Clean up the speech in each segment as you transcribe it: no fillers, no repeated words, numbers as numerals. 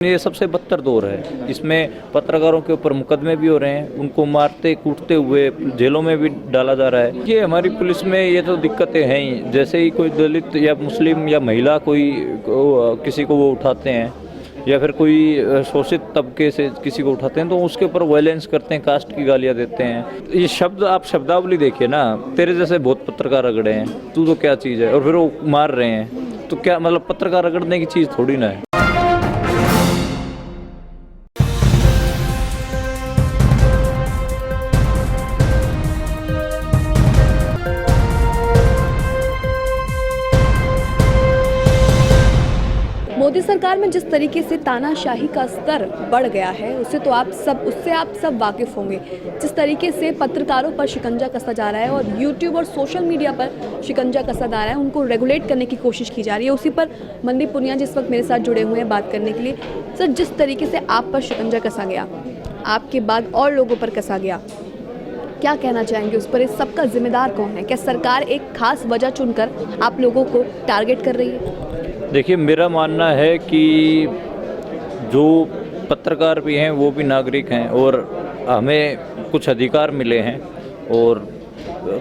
ये सबसे बदतर दौर है। इसमें पत्रकारों के ऊपर मुकदमे भी हो रहे हैं, उनको मारते कूटते हुए जेलों में भी डाला जा रहा है। ये हमारी पुलिस में ये तो दिक्कतें हैं ही। जैसे ही कोई दलित या मुस्लिम या महिला किसी को वो उठाते हैं या फिर कोई शोषित तबके से किसी को उठाते हैं तो उसके ऊपर वायलेंस करते हैं, कास्ट की गालियाँ देते हैं। ये शब्द आप शब्दावली देखिए ना, तेरे जैसे बहुत पत्रकार रगड़े हैं, तू तो क्या चीज़ है, और फिर वो मार रहे हैं। तो क्या मतलब पत्रकार रगड़ने की चीज़ थोड़ी ना है। मोदी सरकार में जिस तरीके से तानाशाही का स्तर बढ़ गया है उससे आप सब वाकिफ़ होंगे। जिस तरीके से पत्रकारों पर शिकंजा कसा जा रहा है और यूट्यूब और सोशल मीडिया पर शिकंजा कसा जा रहा है, उनको रेगुलेट करने की कोशिश की जा रही है। उसी पर मनदीप पुनिया जिस वक्त मेरे साथ जुड़े हुए हैं बात करने के लिए। सर, जिस तरीके से आप पर शिकंजा कसा गया, आपके बाद और लोगों पर कसा गया, क्या कहना चाहेंगे उस पर? इस सबका जिम्मेदार कौन है? क्या सरकार एक खास वजह चुनकर आप लोगों को टारगेट कर रही है? देखिए, मेरा मानना है कि जो पत्रकार भी हैं वो भी नागरिक हैं और हमें कुछ अधिकार मिले हैं और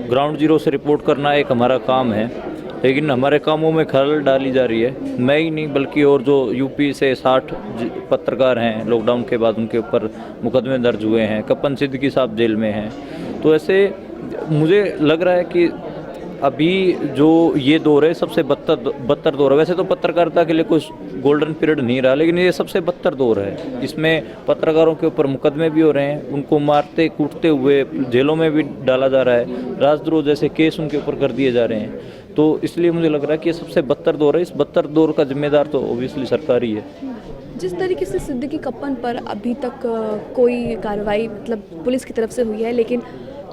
ग्राउंड जीरो से रिपोर्ट करना एक हमारा काम है, लेकिन हमारे कामों में खलल डाली जा रही है। मैं ही नहीं बल्कि और जो यूपी से 60 पत्रकार हैं, लॉकडाउन के बाद उनके ऊपर मुकदमे दर्ज हुए हैं। कप्पन सिद्दीकी साहब जेल में हैं। तो ऐसे मुझे लग रहा है कि अभी जो ये दौर है सबसे बदतर दौर है। वैसे तो पत्रकारिता के लिए कोई गोल्डन पीरियड नहीं रहा, लेकिन ये सबसे बदतर दौर है। इसमें पत्रकारों के ऊपर मुकदमे भी हो रहे हैं, उनको मारते कूटते हुए जेलों में भी डाला जा रहा है, राजद्रोह जैसे केस उनके ऊपर कर दिए जा रहे हैं। तो इसलिए मुझे लग रहा है कि ये सबसे बदतर दौर है। इस बदतर दौर का जिम्मेदार तो ओबियसली सरकार ही है। जिस तरीके से सिद्दीकी कप्पन पर अभी तक कोई कार्रवाई मतलब पुलिस की तरफ से हुई है, लेकिन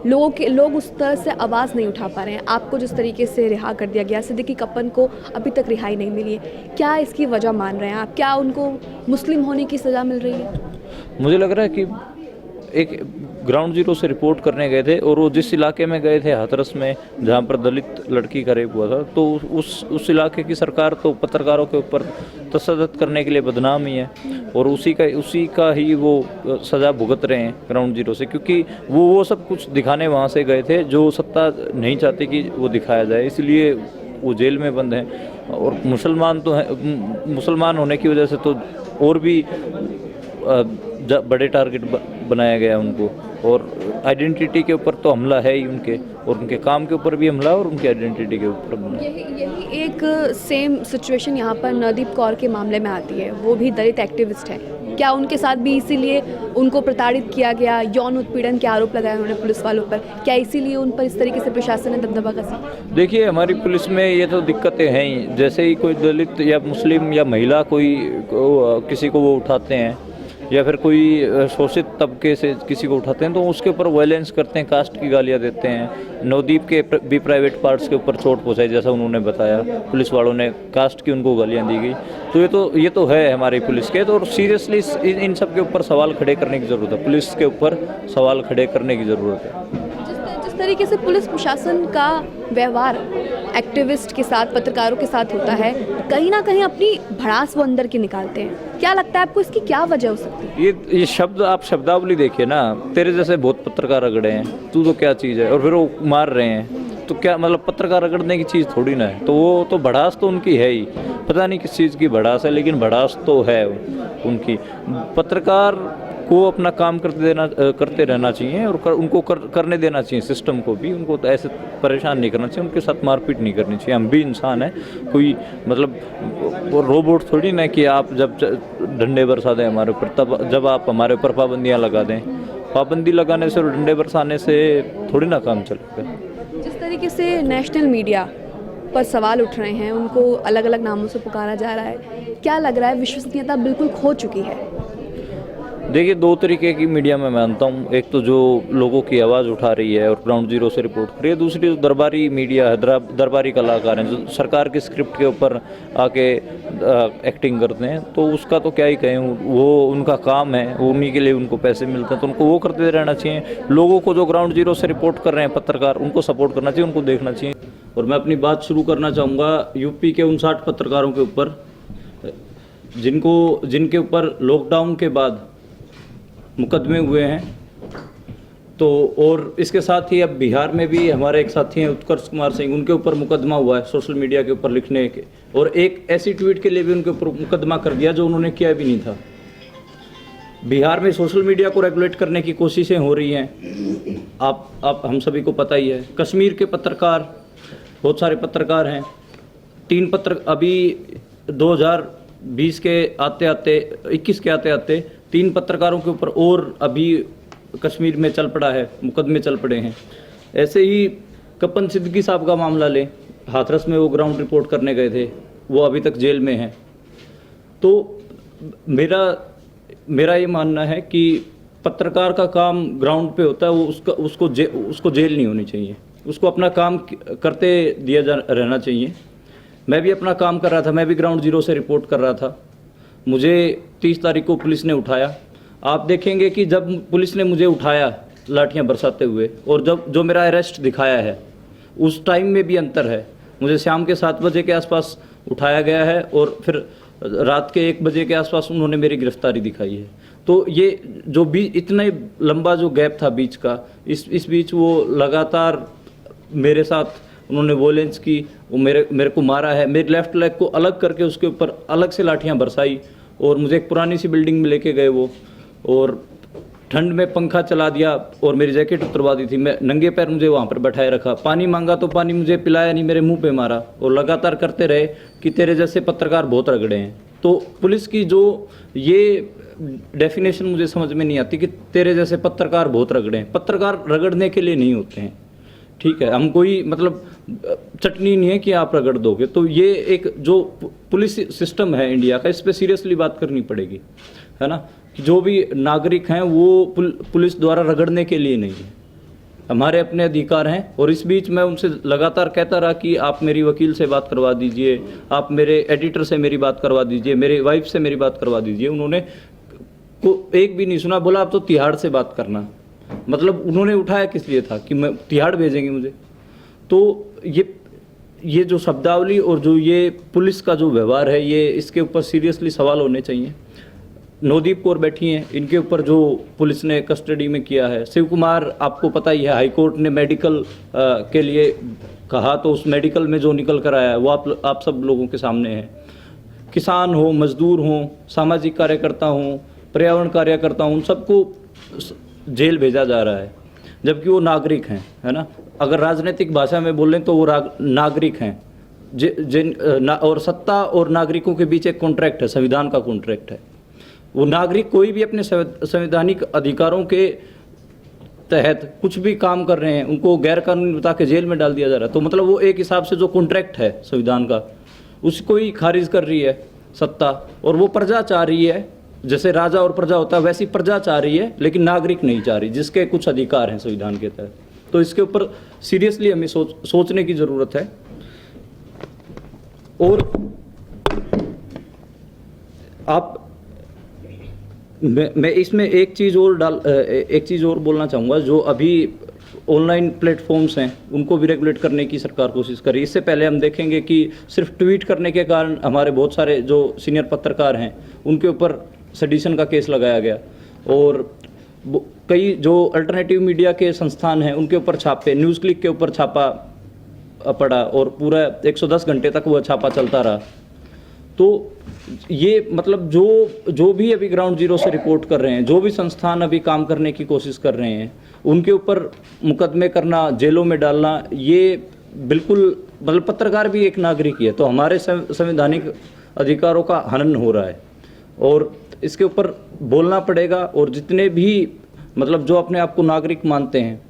लोग उस तरह से आवाज़ नहीं उठा पा रहे हैं। आपको जिस तरीके से रिहा कर दिया गया, सिद्दीकी कप्पन को अभी तक रिहाई नहीं मिली है, क्या इसकी वजह मान रहे हैं आप? क्या उनको मुस्लिम होने की सज़ा मिल रही है? मुझे लग रहा है कि एक ग्राउंड जीरो से रिपोर्ट करने गए थे और वो जिस इलाके में गए थे, हाथरस में, जहाँ पर दलित लड़की का रेप हुआ था, तो उस इलाके की सरकार तो पत्रकारों के ऊपर तशद्दुद करने के लिए बदनाम ही है और उसी का ही वो सज़ा भुगत रहे हैं ग्राउंड जीरो से, क्योंकि वो सब कुछ दिखाने वहाँ से गए थे जो सत्ता नहीं चाहती कि वो दिखाया जाए, इसलिए वो जेल में बंद हैं। और मुसलमान तो है, मुसलमान होने की वजह से तो और भी बड़े टारगेट बनाया गया उनको, और आइडेंटिटी के ऊपर तो हमला है ही उनके, और उनके काम के ऊपर भी हमला और उनकी आइडेंटिटी के ऊपर हमला। यही एक सेम सिचुएशन यहाँ पर नवदीप कौर के मामले में आती है। वो भी दलित एक्टिविस्ट है। क्या उनके साथ भी इसीलिए उनको प्रताड़ित किया गया, यौन उत्पीड़न के आरोप लगाए उन्होंने पुलिस वालों पर? क्या इसीलिए उन पर इस तरीके से प्रशासन ने दबदबा कसा? देखिए, हमारी पुलिस में ये तो दिक्कतें हैं ही। जैसे ही कोई दलित या मुस्लिम या महिला किसी को वो उठाते हैं या फिर कोई शोषित तबके से किसी को उठाते हैं तो उसके ऊपर वायलेंस करते हैं, कास्ट की गालियाँ देते हैं। नवदीप के भी प्राइवेट पार्ट्स के ऊपर चोट पहुँचाई, जैसा उन्होंने बताया, पुलिस वालों ने कास्ट की उनको गालियाँ दी गई। तो ये तो है हमारी पुलिस के, तो सीरियसली इन सब के ऊपर सवाल खड़े करने की ज़रूरत है। पुलिस के ऊपर सवाल खड़े करने की ज़रूरत है। जिस तरीके से पुलिस प्रशासन का व्यवहार एक्टिविस्ट के साथ, पत्रकारों के साथ होता है, कहीं ना कहीं अपनी भड़ास वो अंदर की निकालते हैं। क्या लगता है आपको इसकी क्या वजह हो सकती है? ये शब्द आप शब्दावली देखिए ना, तेरे जैसे बहुत पत्रकार रगड़े हैं, तू तो क्या चीज़ है, और फिर वो मार रहे हैं। तो क्या मतलब पत्रकार रगड़ने की चीज़ थोड़ी ना है। तो वो तो भड़ास तो उनकी है ही, पता नहीं किस चीज़ की भड़ास है, लेकिन भड़ास तो है उनकी। पत्रकार को अपना काम करते रहना चाहिए और उनको करने देना चाहिए, सिस्टम को भी। उनको तो ऐसे परेशान नहीं करना चाहिए, उनके साथ मारपीट नहीं करनी चाहिए। हम भी इंसान हैं, कोई मतलब वो रोबोट थोड़ी ना कि आप जब डंडे बरसा दें हमारे ऊपर, तब जब आप हमारे ऊपर पाबंदियाँ लगा दें। पाबंदी लगाने से और डंडे बरसाने से थोड़ी ना काम चलेगा। जिस तरीके से नेशनल मीडिया पर सवाल उठ रहे हैं, उनको अलग अलग नामों से पुकारा जा रहा है, क्या लग रहा है विश्वसनीयता बिल्कुल खो चुकी है? देखिए, दो तरीके की मीडिया में मानता हूँ। एक तो जो लोगों की आवाज़ उठा रही है और ग्राउंड जीरो से रिपोर्ट कर रही है। दूसरी जो दरबारी मीडिया है, दरबारी कलाकार हैं जो सरकार की स्क्रिप्ट के ऊपर आके एक्टिंग करते हैं, तो उसका तो क्या ही कहें, वो उनका काम है, वो उन्हीं के लिए उनको पैसे मिलते हैं, तो उनको वो करते रहना चाहिए। लोगों को जो ग्राउंड जीरो से रिपोर्ट कर रहे हैं पत्रकार, उनको सपोर्ट करना चाहिए, उनको देखना चाहिए। और मैं अपनी बात शुरू करना चाहूँगा यूपी के 59 पत्रकारों के ऊपर। जिनके ऊपर लॉकडाउन के बाद मुकदमे हुए हैं। तो और इसके साथ ही अब बिहार में भी हमारे एक साथी हैं उत्कर्ष कुमार सिंह, उनके ऊपर मुकदमा हुआ है सोशल मीडिया के ऊपर लिखने के, और एक ऐसी ट्वीट के लिए भी उनके ऊपर मुकदमा कर दिया जो उन्होंने किया भी नहीं था। बिहार में सोशल मीडिया को रेगुलेट करने की कोशिशें हो रही हैं, आप हम सभी को पता ही है। कश्मीर के पत्रकार, बहुत सारे पत्रकार हैं, 3 पत्र अभी 2020 के आते आते 21 के आते आते 3 पत्रकारों के ऊपर और अभी कश्मीर में चल पड़ा है, मुकदमे चल पड़े हैं। ऐसे ही कप्पन सिद्दीकी साहब का मामला लें, हाथरस में वो ग्राउंड रिपोर्ट करने गए थे, वो अभी तक जेल में हैं। तो मेरा ये मानना है कि पत्रकार का काम ग्राउंड पे होता है, वो उसको जेल नहीं होनी चाहिए, उसको अपना काम करते रहना चाहिए। मैं भी अपना काम कर रहा था, मैं भी ग्राउंड जीरो से रिपोर्ट कर रहा था। मुझे 30 तारीख को पुलिस ने उठाया। आप देखेंगे कि जब पुलिस ने मुझे उठाया लाठियां बरसाते हुए, और जब जो मेरा अरेस्ट दिखाया है उस टाइम में भी अंतर है। मुझे शाम के 7 बजे के आसपास उठाया गया है और फिर रात के 1 बजे के आसपास उन्होंने मेरी गिरफ्तारी दिखाई है। तो ये जो इतना लंबा जो गैप था बीच का, इस बीच वो लगातार मेरे साथ उन्होंने वोलेंस की, वो मेरे को मारा है, मेरे लेफ्ट लेग को अलग करके उसके ऊपर अलग से लाठियां बरसाई, और मुझे एक पुरानी सी बिल्डिंग में लेके गए वो, और ठंड में पंखा चला दिया और मेरी जैकेट उतरवा दी थी। मैं नंगे पैर मुझे वहाँ पर बैठाए रखा, पानी मांगा तो पानी मुझे पिलाया नहीं, मेरे मुंह पे मारा, और लगातार करते रहे कि तेरे जैसे पत्रकार बहुत रगड़े हैं। तो पुलिस की जो ये डेफिनेशन मुझे समझ में नहीं आती कि तेरे जैसे पत्रकार बहुत रगड़े हैं। पत्रकार रगड़ने के लिए नहीं होते हैं, ठीक है, हम कोई मतलब चटनी नहीं है कि आप रगड़ दोगे। तो ये एक जो पुलिस सिस्टम है इंडिया का, इस पर सीरियसली बात करनी पड़ेगी, है ना, कि जो भी नागरिक हैं वो पुलिस द्वारा रगड़ने के लिए नहीं है, हमारे अपने अधिकार हैं। और इस बीच मैं उनसे लगातार कहता रहा कि आप मेरी वकील से बात करवा दीजिए, आप मेरे एडिटर से मेरी बात करवा दीजिए, मेरे वाइफ से मेरी बात करवा दीजिए। उन्होंने को एक भी नहीं सुना, बोला आप तो तिहाड़ से बात करना। मतलब उन्होंने उठाया किस लिए था कि मैं तिहाड़ भेजेंगे मुझे। तो ये जो शब्दावली और जो ये पुलिस का जो व्यवहार है, ये इसके ऊपर सीरियसली सवाल होने चाहिए। नवदीप कौर बैठी हैं, इनके ऊपर जो पुलिस ने कस्टडी में किया है। शिव कुमार आपको पता ही है, हाईकोर्ट ने मेडिकल के लिए कहा, तो उस मेडिकल में जो निकल कर आया है वो आप सब लोगों के सामने है। किसान हो, मजदूर हो, सामाजिक कार्यकर्ता हो, पर्यावरण कार्यकर्ता हो, उन सबको जेल भेजा जा रहा है, जबकि वो नागरिक हैं, है ना। अगर राजनीतिक भाषा में बोलें तो वो नागरिक हैं। और सत्ता और नागरिकों के बीच एक कॉन्ट्रैक्ट है, संविधान का कॉन्ट्रैक्ट है। वो नागरिक कोई भी अपने संवैधानिक अधिकारों के तहत कुछ भी काम कर रहे हैं, उनको गैर कानूनी बता के जेल में डाल दिया जा रहा है। तो मतलब वो एक हिसाब से जो कॉन्ट्रैक्ट है संविधान का, उसको ही खारिज कर रही है सत्ता। और वो प्रजा चाह रही है, जैसे राजा और प्रजा होता है वैसी प्रजा चाह रही है, लेकिन नागरिक नहीं चाह रही, जिसके कुछ अधिकार हैं संविधान के तहत। तो इसके ऊपर सीरियसली हमें सोचने की ज़रूरत है। और मैं इसमें एक चीज़ और बोलना चाहूँगा। जो अभी ऑनलाइन प्लेटफॉर्म्स हैं उनको भी रेगुलेट करने की सरकार कोशिश कर रही है। इससे पहले हम देखेंगे कि सिर्फ ट्वीट करने के कारण हमारे बहुत सारे जो सीनियर पत्रकार हैं उनके ऊपर सेडिशन का केस लगाया गया, और कई जो अल्टरनेटिव मीडिया के संस्थान हैं उनके ऊपर छापे, न्यूज़ क्लिक के ऊपर छापा पड़ा, और पूरा 110 घंटे तक वह छापा चलता रहा। तो ये मतलब जो भी अभी ग्राउंड जीरो से रिपोर्ट कर रहे हैं, जो भी संस्थान अभी काम करने की कोशिश कर रहे हैं, उनके ऊपर मुकदमे करना, जेलों में डालना, ये बिल्कुल मतलब पत्रकार भी एक नागरिक ही है। तो हमारे संवैधानिक अधिकारों का हनन हो रहा है, और इसके ऊपर बोलना पड़ेगा। और जितने भी मतलब जो अपने आप को नागरिक मानते हैं,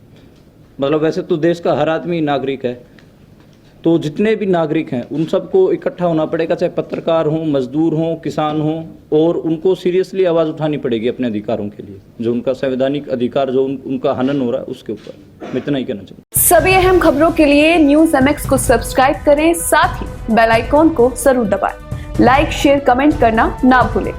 मतलब वैसे तो देश का हर आदमी नागरिक है, तो जितने भी नागरिक हैं उन सबको इकट्ठा होना पड़ेगा, चाहे पत्रकार हों, मजदूर हों, किसान हों, और उनको सीरियसली आवाज़ उठानी पड़ेगी अपने अधिकारों के लिए, जो उनका संवैधानिक अधिकार जो उनका हनन हो रहा है उसके ऊपर। मैं इतना ही कहना चाहूँगा। सभी अहम खबरों के लिए न्यूज़ MX को सब्सक्राइब करें, साथ ही बेल आइकॉन को जरूर दबाएं। लाइक, शेयर, कमेंट करना ना भूलें।